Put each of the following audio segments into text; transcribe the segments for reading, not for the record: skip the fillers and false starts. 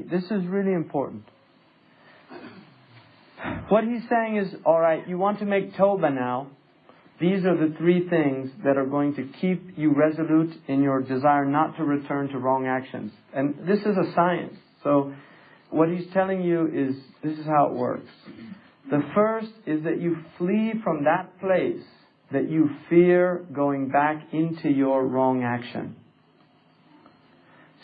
This is really important. What he's saying is, alright, you want to make tawbah now. These are the three things that are going to keep you resolute in your desire not to return to wrong actions. And this is a science. So what he's telling you is, this is how it works. The first is that you flee from that place that you fear going back into your wrong action.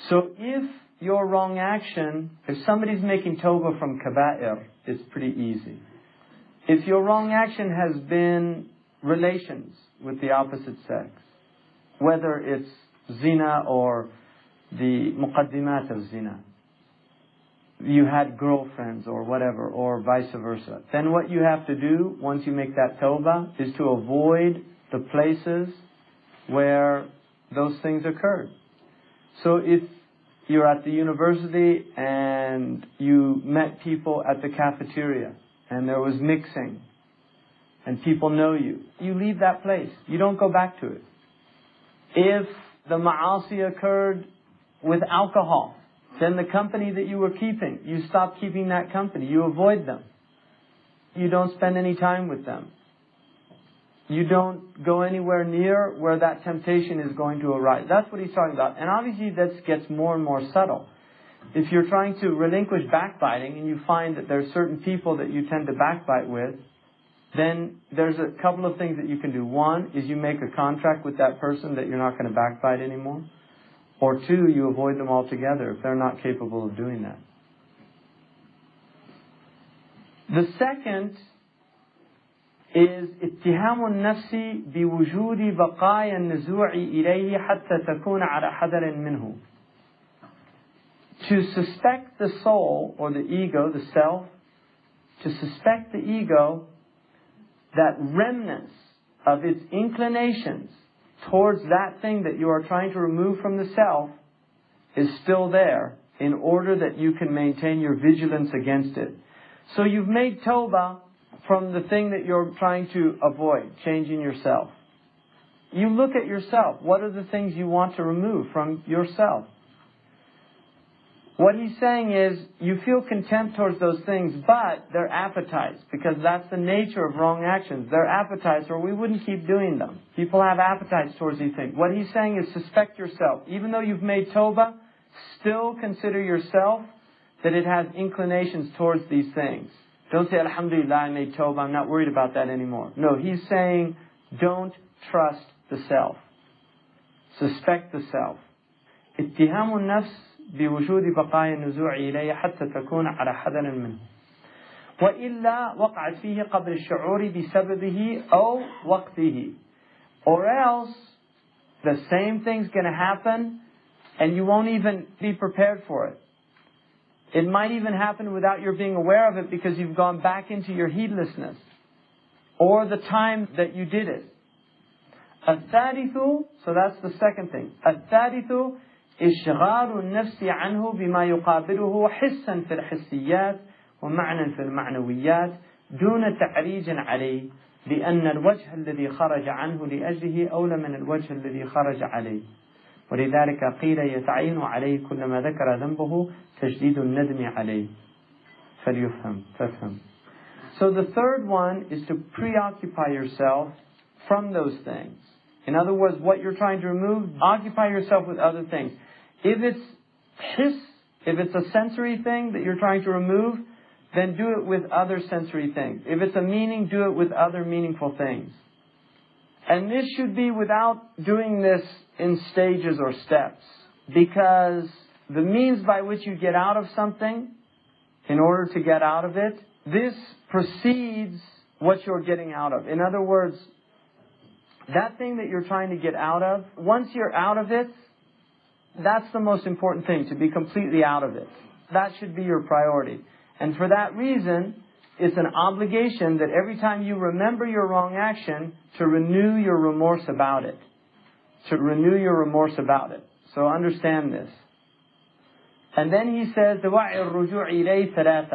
So if your wrong action, if somebody's making tawbah from kaba'ir, it's pretty easy. If your wrong action has been relations with the opposite sex, whether it's zina or the muqaddimat of zina, you had girlfriends or whatever, or vice versa, then what you have to do once you make that tawbah is to avoid the places where those things occurred. So if you're at the university and you met people at the cafeteria and there was mixing and people know you, you leave that place. You don't go back to it. If the ma'asi occurred with alcohol, then the company that you were keeping, you stop keeping that company. You avoid them. You don't spend any time with them. You don't go anywhere near where that temptation is going to arise. That's what he's talking about. And obviously this gets more and more subtle. If you're trying to relinquish backbiting and you find that there's certain people that you tend to backbite with, then there's a couple of things that you can do. One is you make a contract with that person that you're not going to backbite anymore. Or two, you avoid them altogether if they're not capable of doing that. The second is اتهام النفس بوجود بقايا النزوع إليه حتى تكون على حذر منه. To suspect the soul or the ego, the self, to suspect the ego that remnants of its inclinations towards that thing that you are trying to remove from the self is still there, in order that you can maintain your vigilance against it. So you've made tawbah from the thing that you're trying to avoid, changing yourself. You look at yourself. What are the things you want to remove from yourself? What he's saying is, you feel contempt towards those things, but they're appetites, because that's the nature of wrong actions. They're appetites, or we wouldn't keep doing them. People have appetites towards these things. What he's saying is, suspect yourself. Even though you've made tawbah, still consider yourself that it has inclinations towards these things. Don't say, Alhamdulillah, I made tawbah, I'm not worried about that anymore. No, he's saying, don't trust the self. Suspect the self. اتهام النفس بوجود بقايا النزوع إليه حتى تكون على حذر منه. وإلا وقعت فيه قبل الشعور بسببه أو وقته. Or else, the same thing's going to happen and you won't even be prepared for it. It might even happen without your being aware of it, because you've gone back into your heedlessness or the time that you did it. الثالث, so that's the second thing. الثالث إشغال النفس عنه بما يقابله حسا في الحسيات ومعنى في المعنويات دون تعريج عليه، لأن الوجه الذي خرج عنه لأجله أولى من الوجه الذي خرج عليه. ولذلك قيل يتعين عليه كلما ذكر ذنبه تجديد الندم عليه. فافهم. So the third one is to preoccupy yourself from those things. In other words, what you're trying to remove, occupy yourself with other things. If it's hiss, if it's a sensory thing that you're trying to remove, then do it with other sensory things. If it's a meaning, do it with other meaningful things. And this should be without doing this in stages or steps. Because the means by which you get out of something, in order to get out of it, this precedes what you're getting out of. In other words, that thing that you're trying to get out of, once you're out of it, that's the most important thing, to be completely out of it. That should be your priority. And for that reason, it's an obligation that every time you remember your wrong action, to renew your remorse about it. To renew your remorse about it. So understand this. And then he says, دواعي الرجوع إليه ثلاثة.